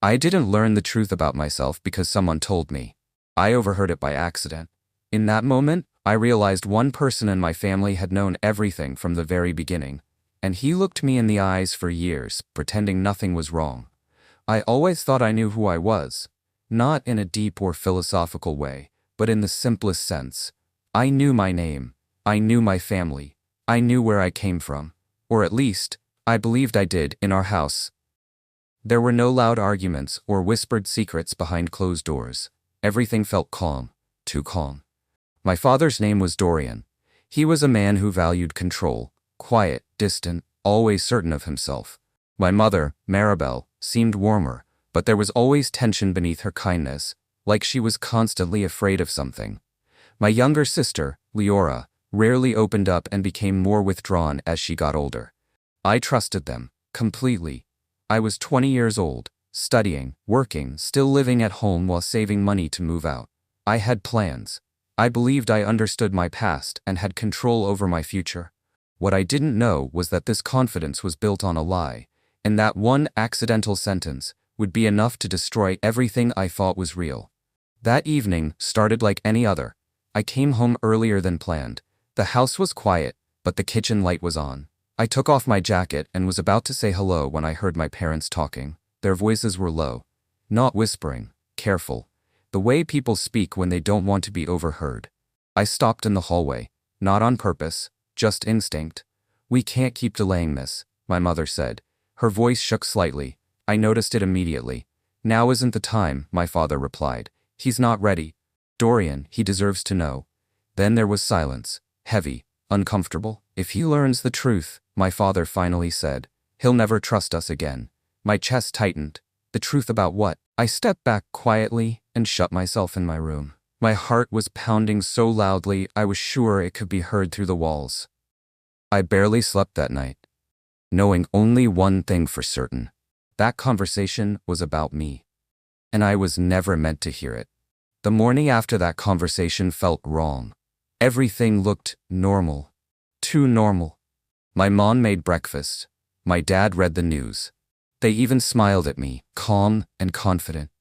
I didn't learn the truth about myself because someone told me. I overheard it by accident. In that moment, I realized one person in my family had known everything from the very beginning, and he looked me in the eyes for years, pretending nothing was wrong. I always thought I knew who I was, not in a deep or philosophical way, but in the simplest sense. I knew my name, I knew my family, I knew where I came from, or at least, I believed I did in our house. There were no loud arguments or whispered secrets behind closed doors. Everything felt calm, too calm. My father's name was Dorian. He was a man who valued control, quiet, distant, always certain of himself. My mother, Maribel, seemed warmer, but there was always tension beneath her kindness, like she was constantly afraid of something. My younger sister, Leora, rarely opened up and became more withdrawn as she got older. I trusted them, completely. I was 20 years old, studying, working, still living at home while saving money to move out. I had plans. I believed I understood my past and had control over my future. What I didn't know was that this confidence was built on a lie, and that one accidental sentence would be enough to destroy everything I thought was real. That evening started like any other. I came home earlier than planned. The house was quiet, but the kitchen light was on. I took off my jacket and was about to say hello when I heard my parents talking. Their voices were low, not whispering, careful, the way people speak when they don't want to be overheard. I stopped in the hallway, not on purpose, just instinct. "We can't keep delaying this," my mother said. Her voice shook slightly. I noticed it immediately. "Now isn't the time," my father replied. "He's not ready. Dorian, he deserves to know." Then there was silence, heavy, uncomfortable. "If he learns the truth," my father finally said, "he'll never trust us again." My chest tightened. The truth about what? I stepped back quietly and shut myself in my room. My heart was pounding so loudly I was sure it could be heard through the walls. I barely slept that night, knowing only one thing for certain. That conversation was about me, and I was never meant to hear it. The morning after that conversation felt wrong. Everything looked normal. Too normal. My mom made breakfast. My dad read the news. They even smiled at me, calm and confident.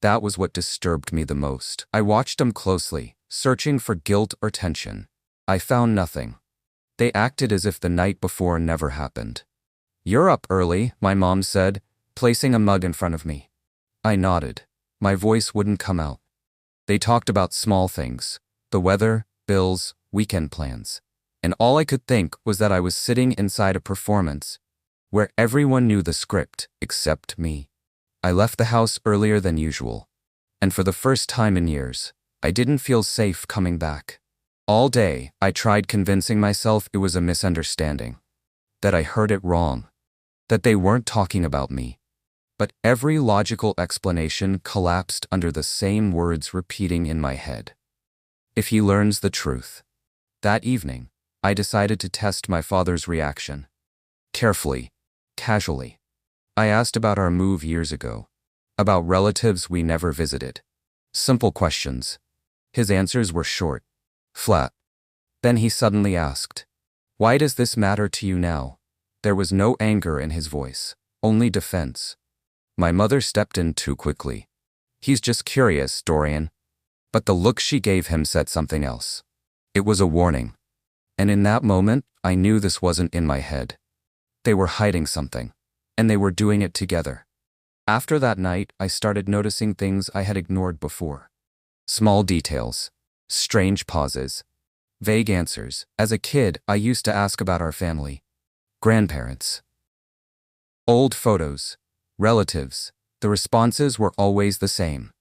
That was what disturbed me the most. I watched them closely, searching for guilt or tension. I found nothing. They acted as if the night before never happened. "You're up early," my mom said, placing a mug in front of me. I nodded. My voice wouldn't come out. They talked about small things, the weather, bills, weekend plans. And all I could think was that I was sitting inside a performance where everyone knew the script except me. I left the house earlier than usual, and for the first time in years, I didn't feel safe coming back. All day, I tried convincing myself it was a misunderstanding, that I heard it wrong, that they weren't talking about me. But every logical explanation collapsed under the same words repeating in my head. "If he learns the truth." That evening, I decided to test my father's reaction. Carefully, casually. I asked about our move years ago, about relatives we never visited. Simple questions. His answers were short, flat. Then he suddenly asked, "Why does this matter to you now?" There was no anger in his voice, only defense. My mother stepped in too quickly. "He's just curious, Dorian." But the look she gave him said something else. It was a warning. And in that moment, I knew this wasn't in my head. They were hiding something, and they were doing it together. After that night, I started noticing things I had ignored before. Small details, strange pauses, vague answers. As a kid, I used to ask about our family, grandparents, old photos, relatives. The responses were always the same.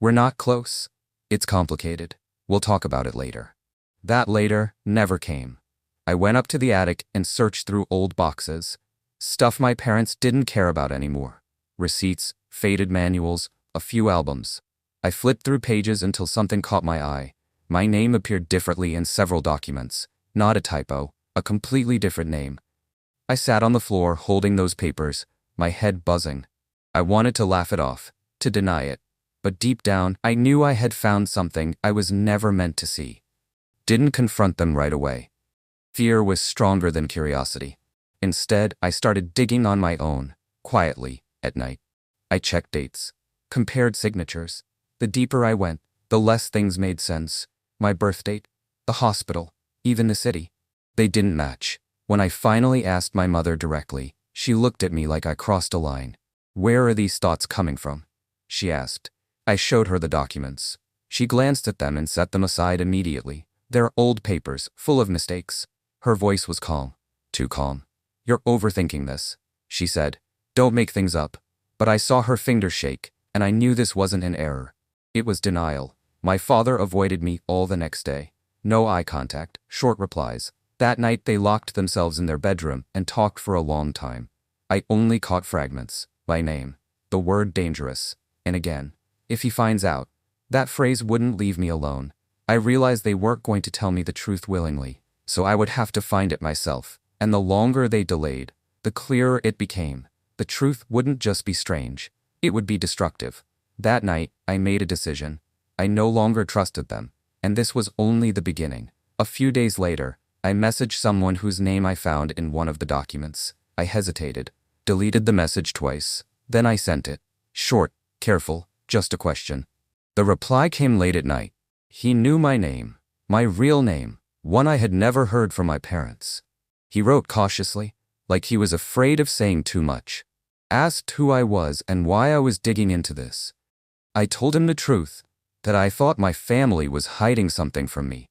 "We're not close. It's complicated. We'll talk about it later." That later never came. I went up to the attic and searched through old boxes, stuff my parents didn't care about anymore. Receipts, faded manuals, a few albums. I flipped through pages until something caught my eye. My name appeared differently in several documents. Not a typo, a completely different name. I sat on the floor holding those papers, my head buzzing. I wanted to laugh it off, to deny it. But deep down, I knew I had found something I was never meant to see. Didn't confront them right away. Fear was stronger than curiosity. Instead, I started digging on my own, quietly, at night. I checked dates, compared signatures. The deeper I went, the less things made sense. My birth date, the hospital, even the city. They didn't match. When I finally asked my mother directly, she looked at me like I crossed a line. "Where are these thoughts coming from?" she asked. I showed her the documents. She glanced at them and set them aside immediately. "They're old papers, full of mistakes." Her voice was calm. Too calm. "You're overthinking this," she said. "Don't make things up." But I saw her fingers shake, and I knew this wasn't an error. It was denial. My father avoided me all the next day. No eye contact, short replies. That night they locked themselves in their bedroom and talked for a long time. I only caught fragments. My name, the word dangerous, and again, "If he finds out." That phrase wouldn't leave me alone. I realized they weren't going to tell me the truth willingly, so I would have to find it myself. And the longer they delayed, the clearer it became. The truth wouldn't just be strange, it would be destructive. That night, I made a decision. I no longer trusted them, and this was only the beginning. A few days later, I messaged someone whose name I found in one of the documents. I hesitated, deleted the message twice, then I sent it. Short, careful, just a question. The reply came late at night. He knew my name, my real name, one I had never heard from my parents. He wrote cautiously, like he was afraid of saying too much. Asked who I was and why I was digging into this. I told him the truth, that I thought my family was hiding something from me.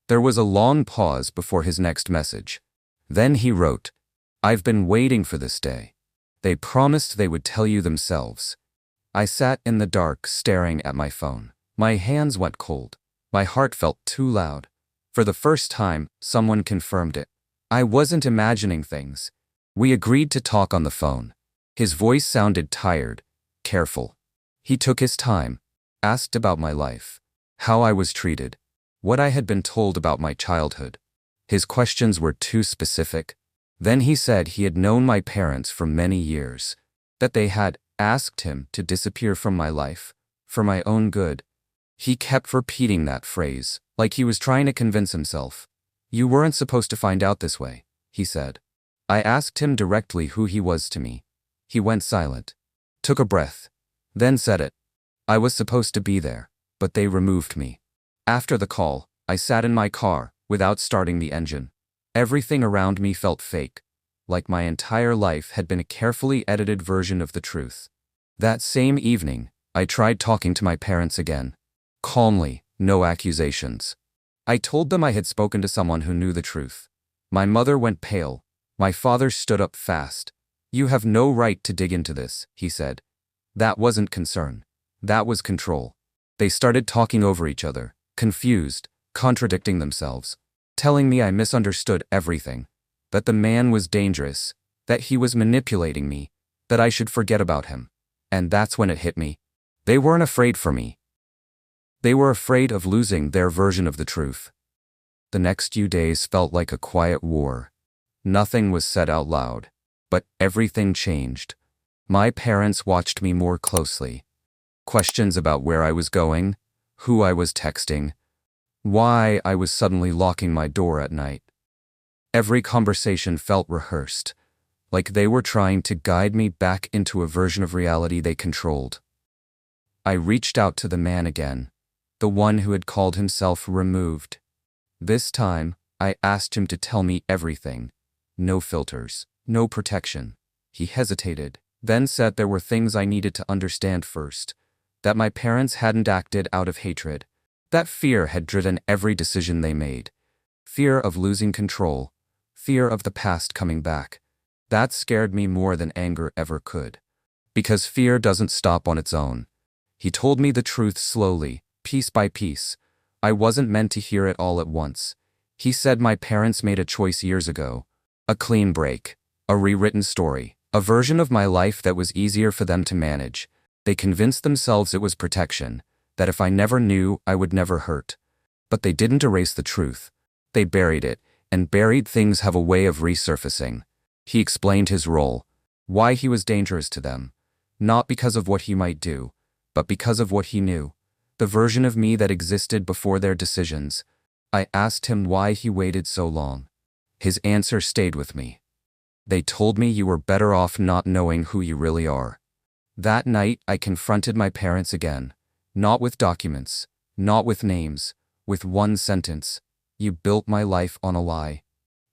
There was a long pause before his next message. Then he wrote, "I've been waiting for this day. They promised they would tell you themselves." I sat in the dark staring at my phone. My hands went cold. My heart felt too loud. For the first time, someone confirmed it. I wasn't imagining things. We agreed to talk on the phone. His voice sounded tired, careful. He took his time, asked about my life, how I was treated, what I had been told about my childhood. His questions were too specific. Then he said he had known my parents for many years, that they had asked him to disappear from my life, for my own good. He kept repeating that phrase, like he was trying to convince himself. "You weren't supposed to find out this way," he said. I asked him directly who he was to me. He went silent, took a breath, then said it. "I was supposed to be there, but they removed me." After the call, I sat in my car, without starting the engine. Everything around me felt fake, like my entire life had been a carefully edited version of the truth. That same evening, I tried talking to my parents again. Calmly, no accusations. I told them I had spoken to someone who knew the truth. My mother went pale. My father stood up fast. "You have no right to dig into this," he said. That wasn't concern. That was control. They started talking over each other, confused, contradicting themselves, telling me I misunderstood everything, that the man was dangerous, that he was manipulating me, that I should forget about him. And that's when it hit me. They weren't afraid for me. They were afraid of losing their version of the truth. The next few days felt like a quiet war. Nothing was said out loud, but everything changed. My parents watched me more closely. Questions about where I was going, who I was texting, why I was suddenly locking my door at night. Every conversation felt rehearsed, like they were trying to guide me back into a version of reality they controlled. I reached out to the man again, the one who had called himself removed. This time, I asked him to tell me everything. No filters, no protection. He hesitated, then said there were things I needed to understand first. That my parents hadn't acted out of hatred. That fear had driven every decision they made. Fear of losing control. Fear of the past coming back. That scared me more than anger ever could. Because fear doesn't stop on its own. He told me the truth slowly, piece by piece. I wasn't meant to hear it all at once. He said my parents made a choice years ago. A clean break. A rewritten story. A version of my life that was easier for them to manage. They convinced themselves it was protection, that if I never knew, I would never hurt. But they didn't erase the truth. They buried it, and buried things have a way of resurfacing. He explained his role, why he was dangerous to them, not because of what he might do, but because of what he knew, the version of me that existed before their decisions. I asked him why he waited so long. His answer stayed with me. They told me you were better off not knowing who you really are. That night, I confronted my parents again. Not with documents, not with names, with one sentence. You built my life on a lie.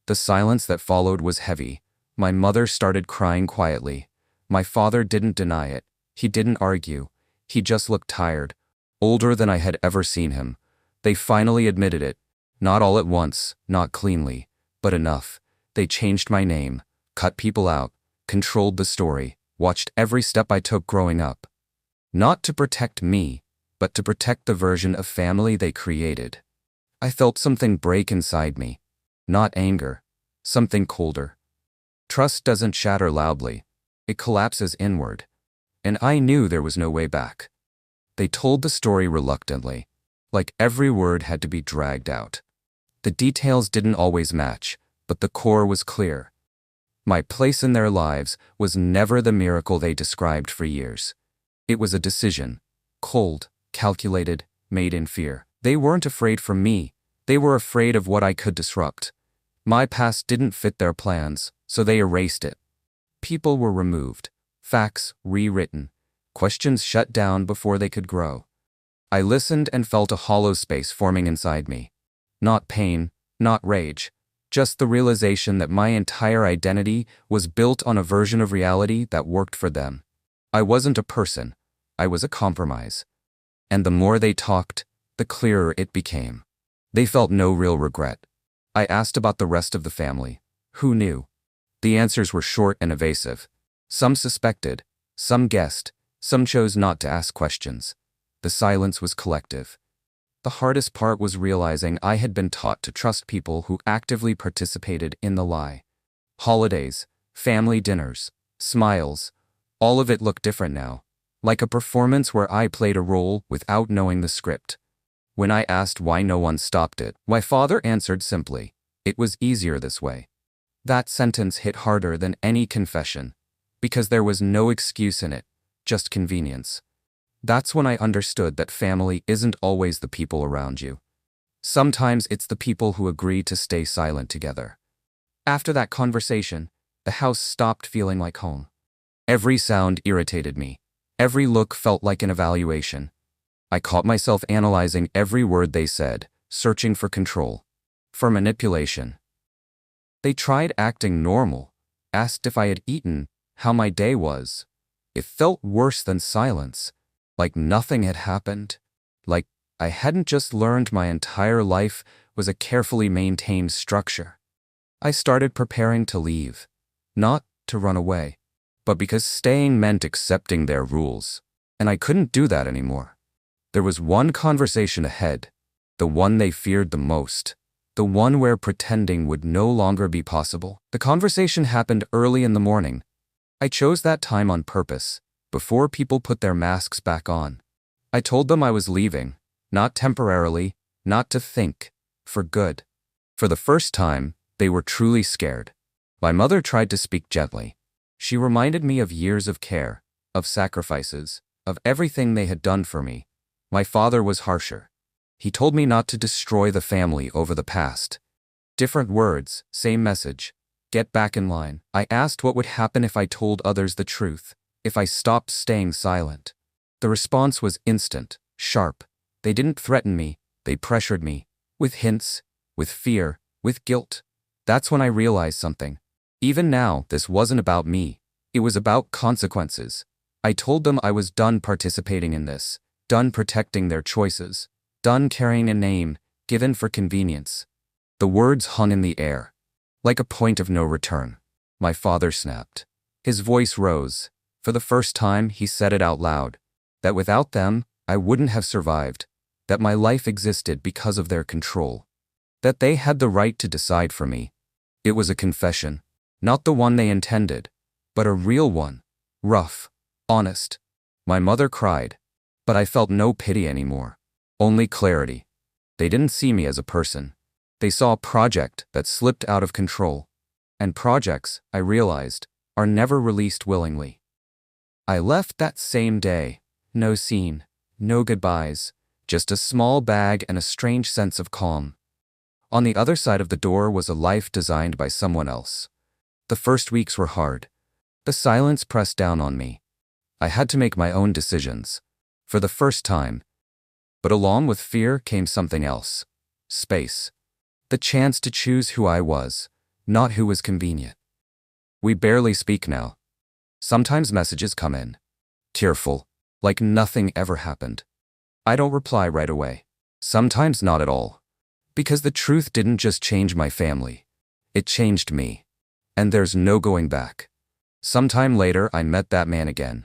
The silence that followed was heavy. My mother started crying quietly. My father didn't deny it. He didn't argue. He just looked tired, older than I had ever seen him. They finally admitted it. Not all at once, not cleanly, but enough. They changed my name, cut people out, controlled the story, watched every step I took growing up. Not to protect me, but to protect the version of family they created. I felt something break inside me. Not anger, something colder. Trust doesn't shatter loudly. It collapses inward. And I knew there was no way back. They told the story reluctantly, like every word had to be dragged out. The details didn't always match, but the core was clear. My place in their lives was never the miracle they described for years. It was a decision, cold, calculated, made in fear. They weren't afraid for me. They were afraid of what I could disrupt. My past didn't fit their plans, so they erased it. People were removed, facts rewritten, questions shut down before they could grow. I listened and felt a hollow space forming inside me. Not pain, not rage, just the realization that my entire identity was built on a version of reality that worked for them. I wasn't a person, I was a compromise. And the more they talked, the clearer it became. They felt no real regret. I asked about the rest of the family. Who knew? The answers were short and evasive. Some suspected, some guessed, some chose not to ask questions. The silence was collective. The hardest part was realizing I had been taught to trust people who actively participated in the lie. Holidays, family dinners, smiles, all of it looked different now, like a performance where I played a role without knowing the script. When I asked why no one stopped it, my father answered simply, "It was easier this way." That sentence hit harder than any confession, because there was no excuse in it, just convenience. That's when I understood that family isn't always the people around you. Sometimes it's the people who agree to stay silent together. After that conversation, the house stopped feeling like home. Every sound irritated me. Every look felt like an evaluation. I caught myself analyzing every word they said, searching for control, for manipulation. They tried acting normal, asked if I had eaten, how my day was. It felt worse than silence, like nothing had happened, like I hadn't just learned my entire life was a carefully maintained structure. I started preparing to leave, not to run away, but because staying meant accepting their rules, and I couldn't do that anymore. There was one conversation ahead, the one they feared the most, the one where pretending would no longer be possible. The conversation happened early in the morning. I chose that time on purpose, before people put their masks back on. I told them I was leaving, not temporarily, not to think, for good. For the first time, they were truly scared. My mother tried to speak gently. She reminded me of years of care, of sacrifices, of everything they had done for me. My father was harsher. He told me not to destroy the family over the past. Different words, same message. Get back in line. I asked what would happen if I told others the truth, if I stopped staying silent. The response was instant, sharp. They didn't threaten me, they pressured me, with hints, with fear, with guilt. That's when I realized something. Even now, this wasn't about me. It was about consequences. I told them I was done participating in this, done protecting their choices, done carrying a name given for convenience. The words hung in the air, like a point of no return. My father snapped. His voice rose. For the first time, he said it out loud, that without them, I wouldn't have survived, that my life existed because of their control, that they had the right to decide for me. It was a confession, not the one they intended, but a real one, rough, honest. My mother cried, but I felt no pity anymore, only clarity. They didn't see me as a person. They saw a project that slipped out of control, and projects, I realized, are never released willingly. I left that same day. No scene, no goodbyes, just a small bag and a strange sense of calm. On the other side of the door was a life designed by someone else. The first weeks were hard. The silence pressed down on me. I had to make my own decisions. For the first time. But along with fear came something else. Space. The chance to choose who I was, not who was convenient. We barely speak now. Sometimes messages come in. Tearful, like nothing ever happened. I don't reply right away. Sometimes not at all. Because the truth didn't just change my family. It changed me. And there's no going back. Sometime later I met that man again.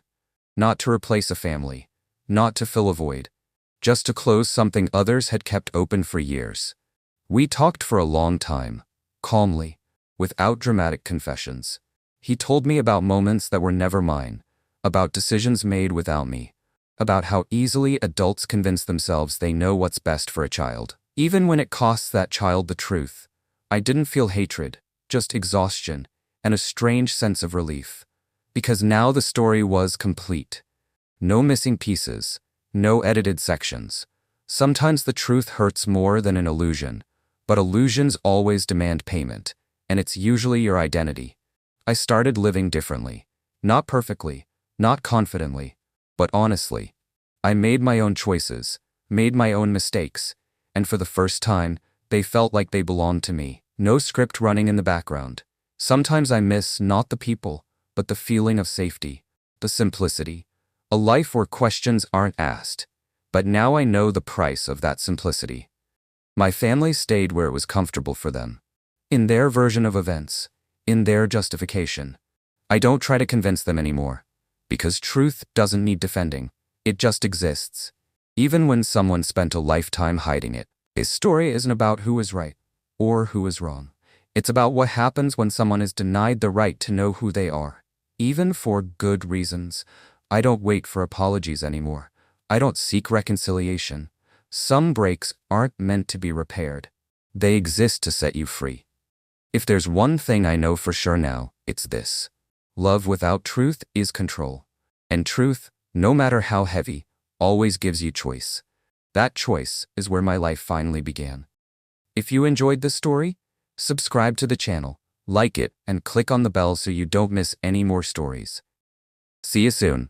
Not to replace a family. Not to fill a void. Just to close something others had kept open for years. We talked for a long time. Calmly. Without dramatic confessions. He told me about moments that were never mine. About decisions made without me. About how easily adults convince themselves they know what's best for a child. Even when it costs that child the truth. I didn't feel hatred, just exhaustion, and a strange sense of relief. Because now the story was complete. No missing pieces, no edited sections. Sometimes the truth hurts more than an illusion, but illusions always demand payment, and it's usually your identity. I started living differently. Not perfectly, not confidently, but honestly. I made my own choices, made my own mistakes, and for the first time, they felt like they belonged to me. No script running in the background. Sometimes I miss not the people, but the feeling of safety, the simplicity. A life where questions aren't asked. But now I know the price of that simplicity. My family stayed where it was comfortable for them. In their version of events. In their justification. I don't try to convince them anymore. Because truth doesn't need defending. It just exists. Even when someone spent a lifetime hiding it. His story isn't about who is right. Or who is wrong. It's about what happens when someone is denied the right to know who they are. Even for good reasons. I don't wait for apologies anymore. I don't seek reconciliation. Some breaks aren't meant to be repaired. They exist to set you free. If there's one thing I know for sure now, it's this. Love without truth is control. And truth, no matter how heavy, always gives you choice. That choice is where my life finally began. If you enjoyed this story, subscribe to the channel, like it, and click on the bell so you don't miss any more stories. See you soon.